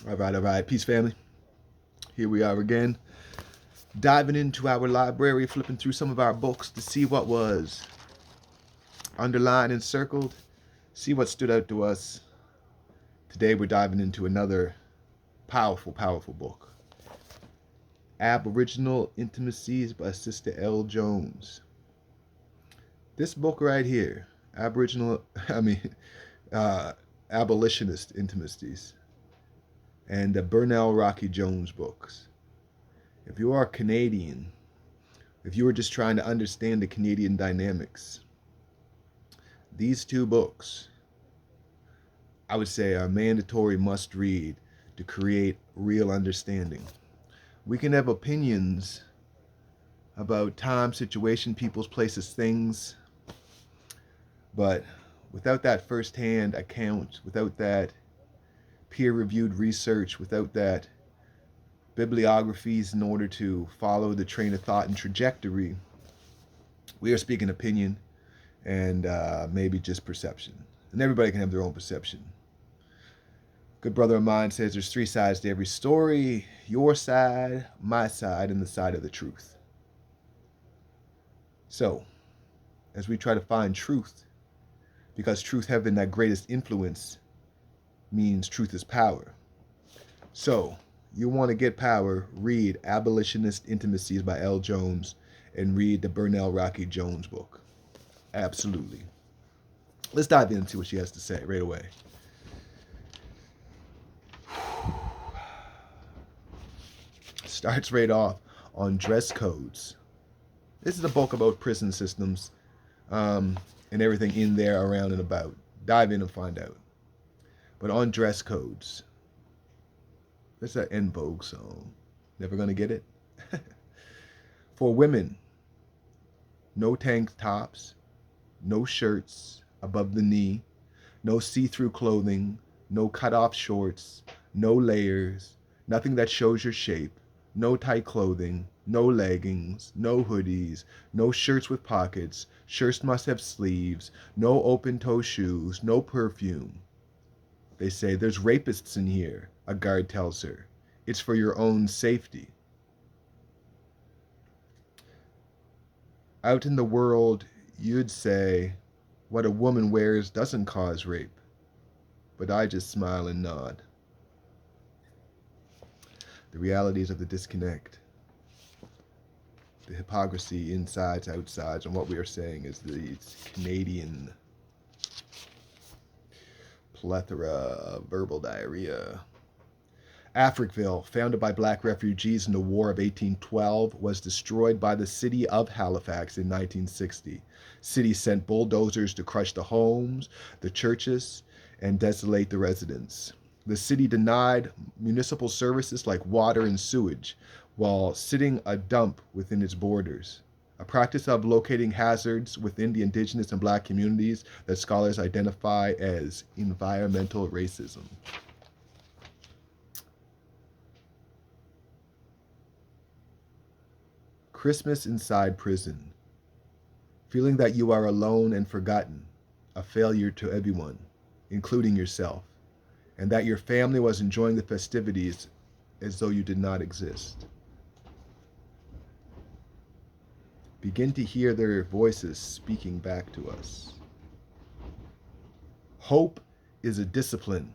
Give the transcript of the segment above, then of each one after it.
All right, all right. Peace, family. Here we are again, diving into our library, flipping through some of our books to see what was underlined and circled, see what stood out to us. Today, we're diving into another powerful, powerful book, Aboriginal Intimacies by Sister L. Jones. This book right here, Aboriginal, I mean, uh, Abolitionist Intimacies, and the Burnell Rocky Jones books. If you are Canadian, if you were just trying to understand the Canadian dynamics, these two books, I would say, are mandatory must read to create real understanding. We can have opinions about time, situation, people's, places, things, but without that firsthand account, without that peer reviewed research, without that bibliographies in order to follow the train of thought and trajectory, we are speaking opinion and maybe just perception. And everybody can have their own perception. Good brother of mine says there's three sides to every story: your side, my side, and the side of the truth. So, as we try to find truth, because truth having that greatest influence means truth is power. So, you want to get power, read Abolitionist Intimacies by L. Jones and read the Burnell Rocky Jones book. Absolutely. Let's dive into what she has to say right away. Starts right off on dress codes. This is a book about prison systems and everything in there, around and about. Dive in and find out. But on dress codes, that's an En Vogue song. Never gonna get it? For women, no tank tops, no shirts above the knee, no see-through clothing, no cut-off shorts, no layers, nothing that shows your shape, no tight clothing, no leggings, no hoodies, no shirts with pockets, shirts must have sleeves, no open-toe shoes, no perfume. They say, there's rapists in here, a guard tells her. It's for your own safety. Out in the world, you'd say, what a woman wears doesn't cause rape. But I just smile and nod. The realities of the disconnect, the hypocrisy, insides, outsides, and what we are saying is the Canadian plethora of verbal diarrhea. Africville, founded by black refugees in the War of 1812, was destroyed by the city of Halifax in 1960. City sent bulldozers to crush the homes, the churches, and desolate the residents. The city denied municipal services like water and sewage, while sitting a dump within its borders, a practice of locating hazards within the indigenous and black communities that scholars identify as environmental racism. Christmas inside prison. Feeling that you are alone and forgotten, a failure to everyone, including yourself, and that your family was enjoying the festivities as though you did not exist. Begin to hear their voices speaking back to us. Hope is a discipline.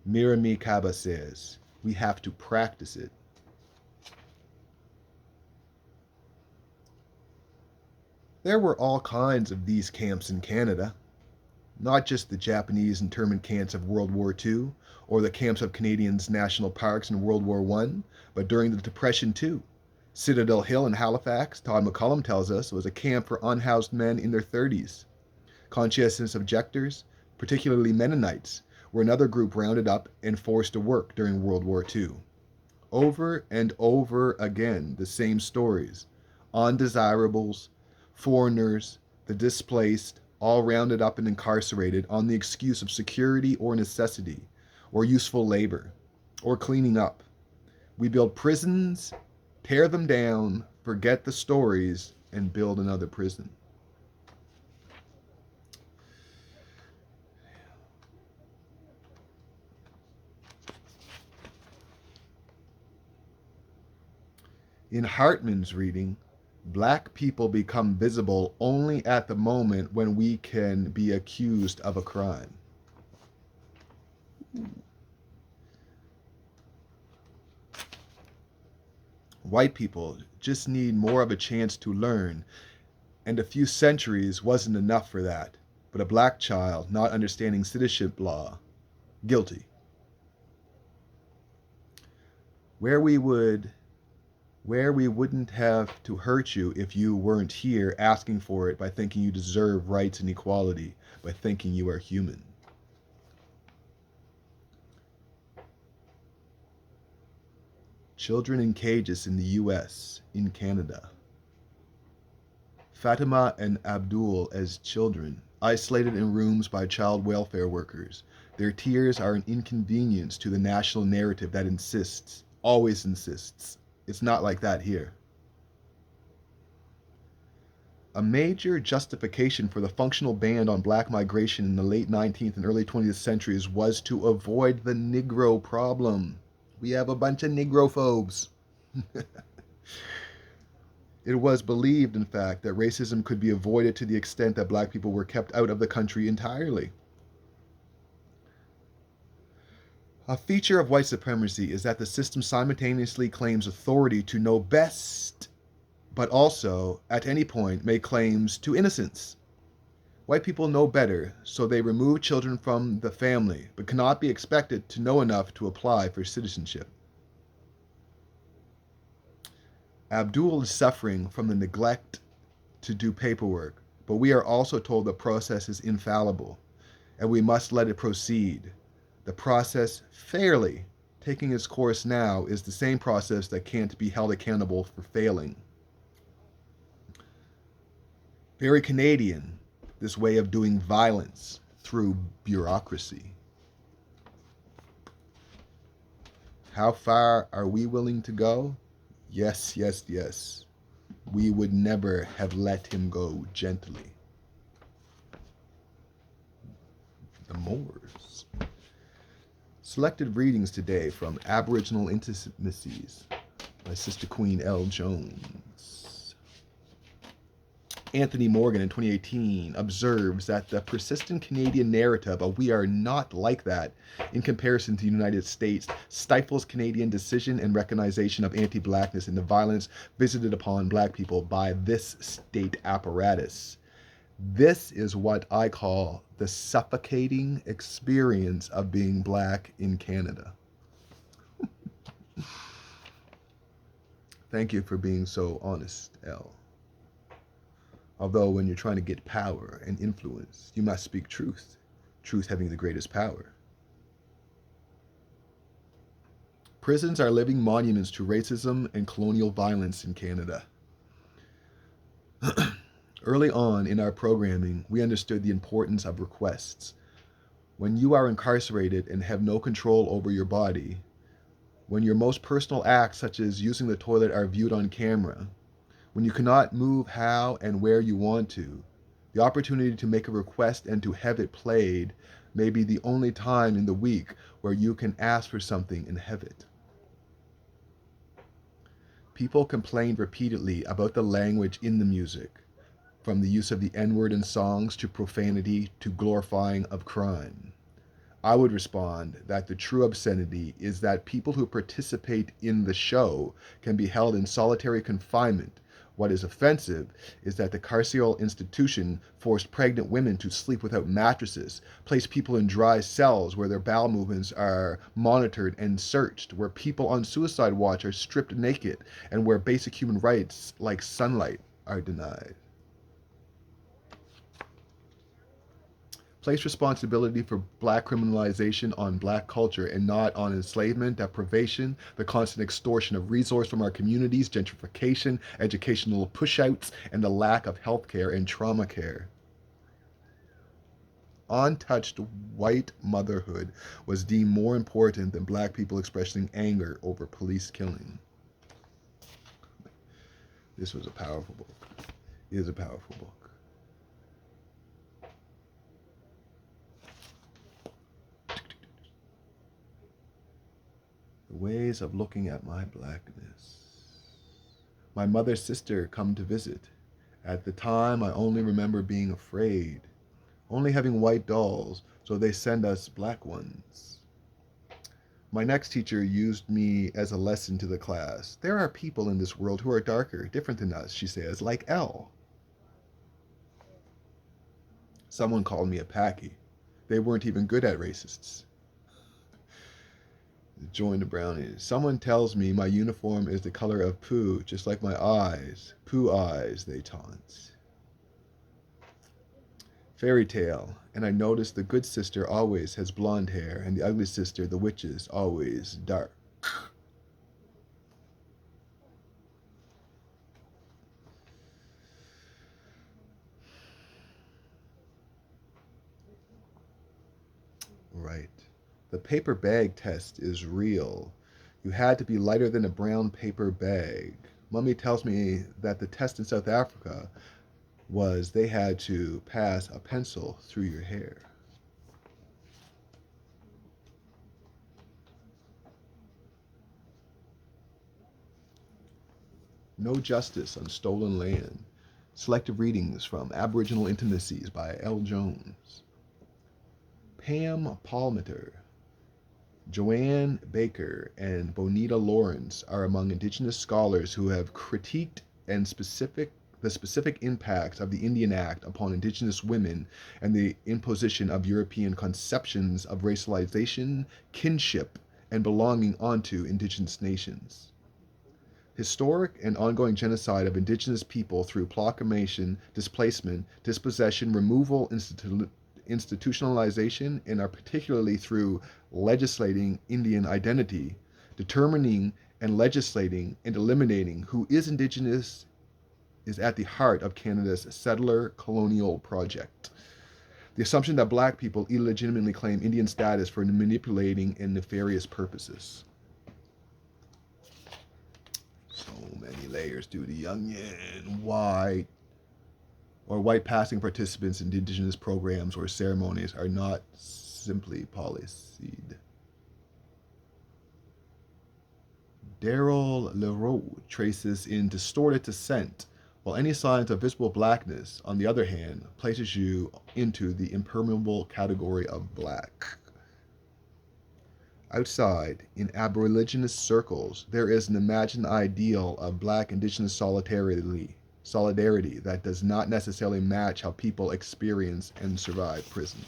Mirami Kaba says, we have to practice it. There were all kinds of these camps in Canada, not just the Japanese internment camps of World War II or the camps of Canadians' national parks in World War I, but during the Depression too. Citadel Hill in Halifax, Todd McCullum tells us, was a camp for unhoused men in their 30s. Conscientious objectors, particularly Mennonites, were another group rounded up and forced to work during World War II. Over and over again, the same stories. Undesirables, foreigners, the displaced, all rounded up and incarcerated on the excuse of security or necessity, or useful labor, or cleaning up. We build prisons, tear them down, forget the stories, and build another prison. In Hartman's reading, black people become visible only at the moment when we can be accused of a crime. White people just need more of a chance to learn, and a few centuries wasn't enough for that. But a black child not understanding citizenship law, guilty. Where we would where we wouldn't have to hurt you if you weren't here asking for it by thinking you deserve rights and equality, by thinking you are human. Children in cages in the US, in Canada. Fatima and Abdul as children, isolated in rooms by child welfare workers. Their tears are an inconvenience to the national narrative that insists, always insists. It's not like that here. A major justification for the functional ban on black migration in the late 19th and early 20th centuries was to avoid the Negro problem. We have a bunch of Negrophobes. It was believed, in fact, that racism could be avoided to the extent that black people were kept out of the country entirely. A feature of white supremacy is that the system simultaneously claims authority to know best, but also, at any point, make claims to innocence. White people know better, so they remove children from the family, but cannot be expected to know enough to apply for citizenship. Abdul is suffering from the neglect to do paperwork, but we are also told the process is infallible, and we must let it proceed. The process fairly taking its course now is the same process that can't be held accountable for failing. Very Canadian, this way of doing violence through bureaucracy. How far are we willing to go? Yes, yes, yes. We would never have let him go gently. The Moors. Selected readings today from Aboriginal Intimacies by Sister Queen L. Jones. Anthony Morgan in 2018 observes that the persistent Canadian narrative of we are not like that in comparison to the United States stifles Canadian decision and recognition of anti-blackness and the violence visited upon black people by this state apparatus. This is what I call the suffocating experience of being black in Canada. Thank you for being so honest, Elle. Although when you're trying to get power and influence, you must speak truth, truth having the greatest power. Prisons are living monuments to racism and colonial violence in Canada. Early on in our programming, we understood the importance of requests. When you are incarcerated and have no control over your body, when your most personal acts, such as using the toilet, are viewed on camera, when you cannot move how and where you want to, the opportunity to make a request and to have it played may be the only time in the week where you can ask for something and have it. People complained repeatedly about the language in the music, from the use of the N-word in songs to profanity to glorifying of crime. I would respond that the true obscenity is that people who participate in the show can be held in solitary confinement. What is offensive is that the carceral institution forced pregnant women to sleep without mattresses, placed people in dry cells where their bowel movements are monitored and searched, where people on suicide watch are stripped naked, and where basic human rights like sunlight are denied. Place responsibility for black criminalization on black culture and not on enslavement, deprivation, the constant extortion of resources from our communities, gentrification, educational pushouts, and the lack of health care and trauma care. Untouched white motherhood was deemed more important than black people expressing anger over police killing. This was a powerful book. It is a powerful book. The ways of looking at my blackness. My mother's sister come to visit. At the time, I only remember being afraid, only having white dolls, so they send us black ones. My next teacher used me as a lesson to the class. There are people in this world who are darker, different than us, she says, like L. Someone called me a packy. They weren't even good at racists. Join the brownies. Someone tells me my uniform is the color of poo, just like my eyes. Poo eyes, they taunt. Fairy tale, and I notice the good sister always has blonde hair, and the ugly sister, the witches, always dark. Right. The paper bag test is real. You had to be lighter than a brown paper bag. Mummy tells me that the test in South Africa was they had to pass a pencil through your hair. No Justice on Stolen Land. Selective readings from Aboriginal Intimacies by L. Jones. Pam Palmater, Joanne Baker, and Bonita Lawrence are among Indigenous scholars who have critiqued and the specific impacts of the Indian Act upon Indigenous women and the imposition of European conceptions of racialization, kinship, and belonging onto Indigenous nations. Historic and ongoing genocide of Indigenous people through proclamation, displacement, dispossession, removal, institutionalization, and are particularly through legislating Indian identity, determining and legislating and eliminating who is Indigenous is at the heart of Canada's settler colonial project. The assumption that black people illegitimately claim Indian status for manipulating and nefarious purposes. So many layers to the onion. White passing participants in Indigenous programs or ceremonies are not simply policed. Daryl Leroux traces in distorted descent, while any signs of visible blackness, on the other hand, places you into the impermeable category of black. Outside, in abolitionist circles, there is an imagined ideal of black indigenous solidarity that does not necessarily match how people experience and survive prison.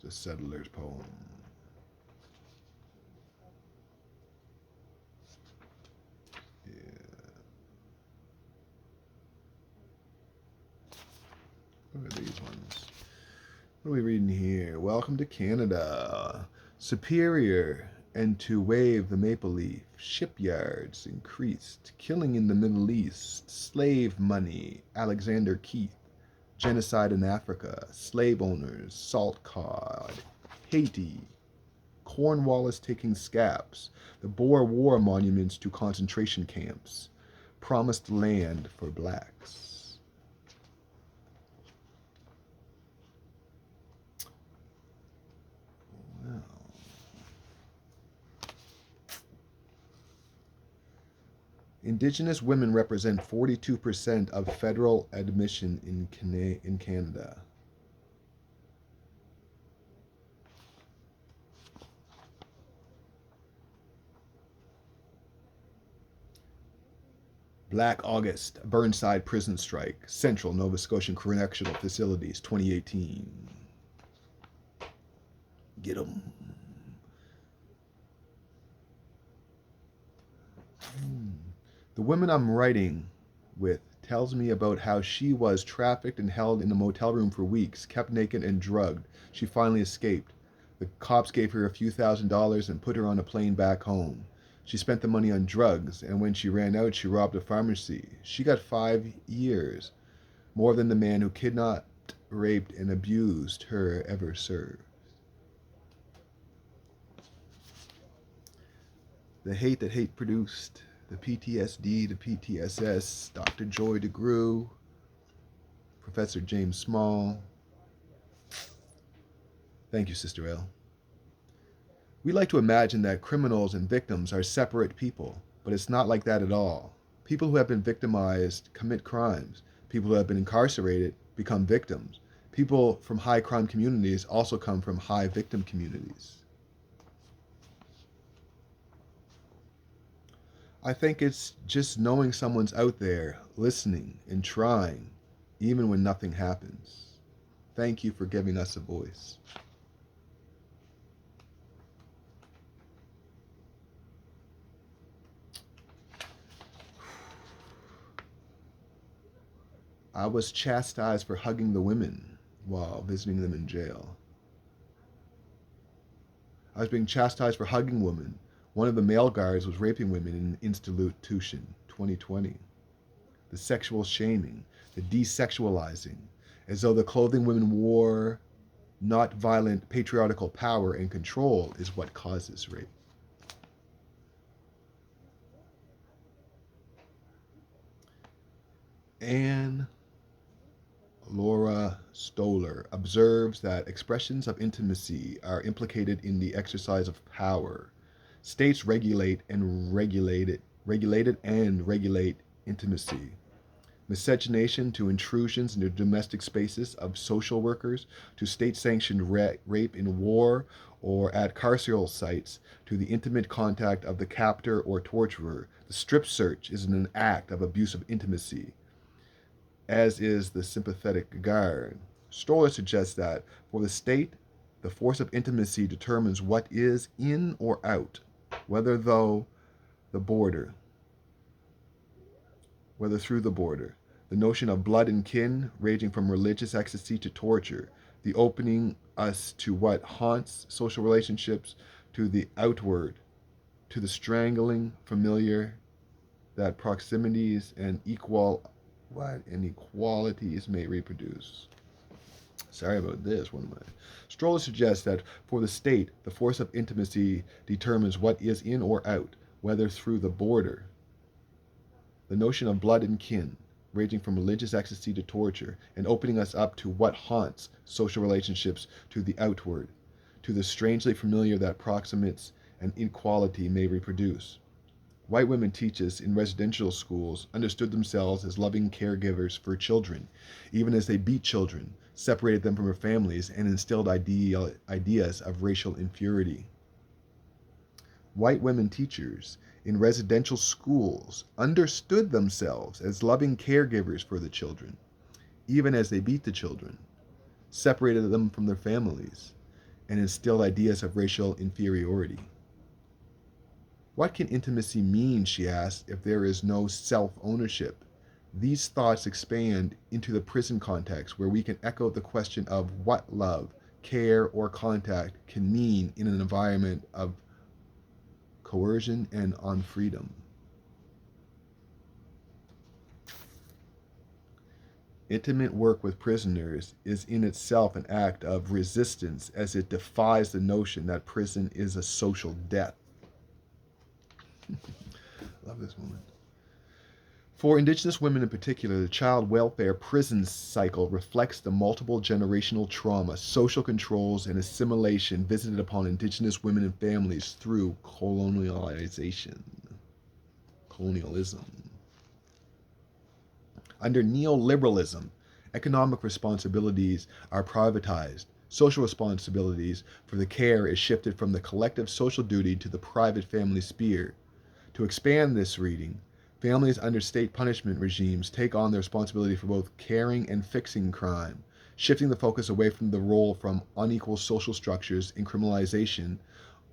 The Settler's Poem. What are these ones? What are we reading here? Welcome to Canada. Superior, and to wave the maple leaf. Shipyards increased. Killing in the Middle East. Slave money. Alexander Keith. Genocide in Africa. Slave owners. Salt cod. Haiti. Cornwallis taking scalps. The Boer War monuments to concentration camps. Promised land for blacks. Indigenous women represent 42% of federal admission in Canada. Black August, Burnside prison strike, Central Nova Scotian Correctional Facilities, 2018. Get 'em. The woman I'm writing with tells me about how she was trafficked and held in a motel room for weeks, kept naked and drugged. She finally escaped. The cops gave her a few $1,000s and put her on a plane back home. She spent the money on drugs, and when she ran out, she robbed a pharmacy. She got 5 years, more than the man who kidnapped, raped, and abused her ever served. The hate that hate produced, the PTSD, the PTSS, Dr. Joy DeGruy, Professor James Small. Thank you, Sister L. We like to imagine that criminals and victims are separate people, but it's not like that at all. People who have been victimized commit crimes. People who have been incarcerated become victims. People from high crime communities also come from high victim communities. I think it's just knowing someone's out there, listening and trying, even when nothing happens. Thank you for giving us a voice. I was chastised for hugging the women while visiting them in jail. I was being chastised for hugging women. One of the male guards was raping women in an institution, 2020. The sexual shaming, the desexualizing, as though the clothing women wore, not violent patriarchal power and control, is what causes rape. Anne Laura Stoller observes that expressions of intimacy are implicated in the exercise of power. States regulated and regulate intimacy. Miscegenation to intrusions into domestic spaces of social workers, to state-sanctioned rape in war or at carceral sites, to the intimate contact of the captor or torturer. The strip search is an act of abuse of intimacy, as is the sympathetic guard. Stoller suggests that for the state, the force of intimacy determines what is in or out, whether though the border, whether through the border. The notion of blood and kin, ranging from religious ecstasy to torture, the opening us to what haunts social relationships, to the outward, to the strangling familiar that proximities and inequalities may reproduce. Sorry about this. One of my Stroller suggests that for the state, the force of intimacy determines what is in or out, whether through the border. The notion of blood and kin, ranging from religious ecstasy to torture, and opening us up to what haunts social relationships, to the outward, to the strangely familiar that proximates and inequality may reproduce. White women teachers in residential schools understood themselves as loving caregivers for children, even as they beat children, separated them from their families, and instilled ideas of racial inferiority. White women teachers in residential schools understood themselves as loving caregivers for the children, even as they beat the children, separated them from their families, and instilled ideas of racial inferiority. What can intimacy mean, she asked, if there is no self-ownership? These thoughts expand into the prison context, where we can echo the question of what love, care, or contact can mean in an environment of coercion and unfreedom. Intimate work with prisoners is in itself an act of resistance, as it defies the notion that prison is a social death. Love this woman. For Indigenous women in particular, the child welfare prison cycle reflects the multiple generational trauma, social controls, and assimilation visited upon Indigenous women and families through colonialism. Under neoliberalism, economic responsibilities are privatized. Social responsibilities for the care is shifted from the collective social duty to the private family sphere. To expand this reading, families under state punishment regimes take on the responsibility for both caring and fixing crime, shifting the focus away from the role from unequal social structures in criminalization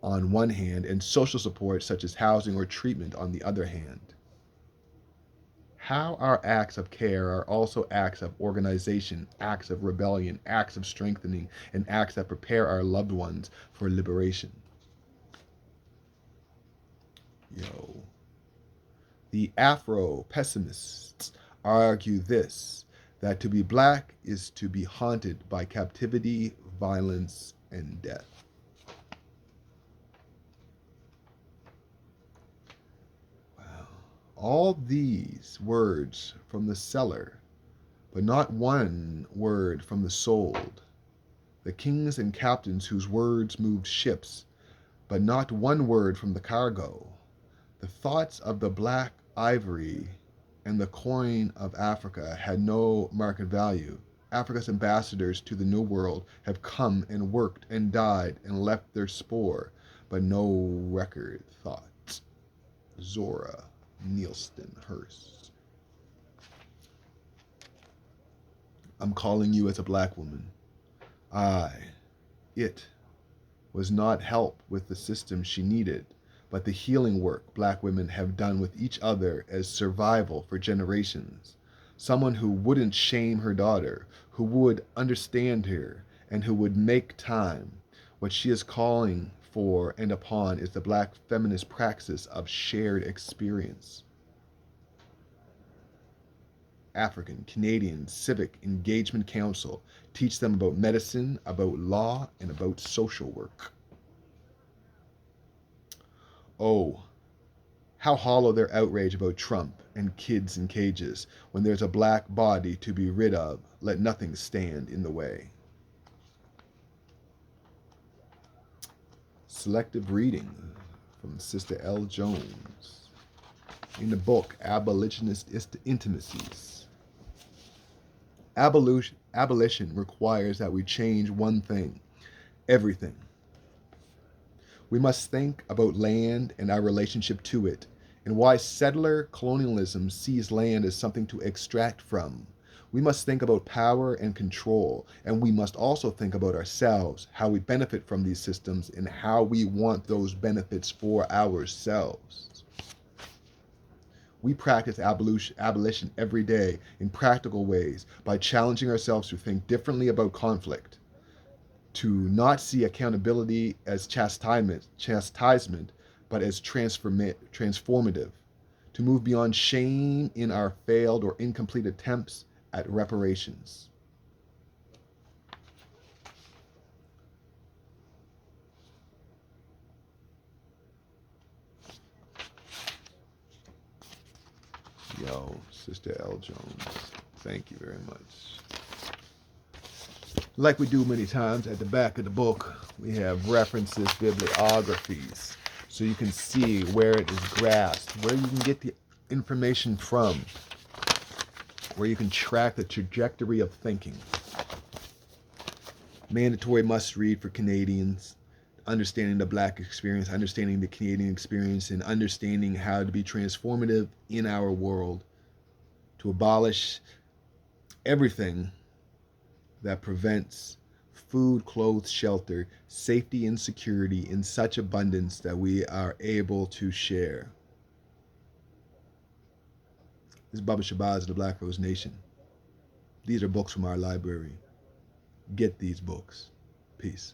on one hand and social support such as housing or treatment on the other hand. How our acts of care are also acts of organization, acts of rebellion, acts of strengthening, and acts that prepare our loved ones for liberation. Yo. The Afro-pessimists argue this, that to be black is to be haunted by captivity, violence, and death. Wow. All these words from the seller, but not one word from the sold. The kings and captains whose words moved ships, but not one word from the cargo. The thoughts of the black ivory and the coin of Africa had no market value. Africa's ambassadors to the New World have come and worked and died and left their spore, but no record thought. Zora Neale Hurst. I'm calling you as a black woman. It was not help with the system she needed, but the healing work black women have done with each other as survival for generations. Someone who wouldn't shame her daughter, who would understand her, and who would make time. What she is calling for and upon is the black feminist praxis of shared experience. African Canadian Civic Engagement Council. Teach them about medicine, about law, and about social work. Oh, how hollow their outrage about Trump and kids in cages. When there's a black body to be rid of, let nothing stand in the way. Selective reading from Sister L. Jones in the book Abolitionist Intimacies. Abolition requires that we change one thing, everything. We must think about land and our relationship to it, and why settler colonialism sees land as something to extract from. We must think about power and control, and we must also think about ourselves, how we benefit from these systems, and how we want those benefits for ourselves. We practice abolition every day in practical ways by challenging ourselves to think differently about conflict, to not see accountability as chastisement, but as transformative, to move beyond shame in our failed or incomplete attempts at reparations. Yo, Sister L. Jones, thank you very much. Like we do many times at the back of the book, we have references, bibliographies, so you can see where it is grasped, where you can get the information from, where you can track the trajectory of thinking. Mandatory must read for Canadians, understanding the black experience, understanding the Canadian experience, and understanding how to be transformative in our world, to abolish everything that prevents food, clothes, shelter, safety, and security in such abundance that we are able to share. This is Baba Shabazz of the Black Rose Nation. These are books from our library. Get these books. Peace.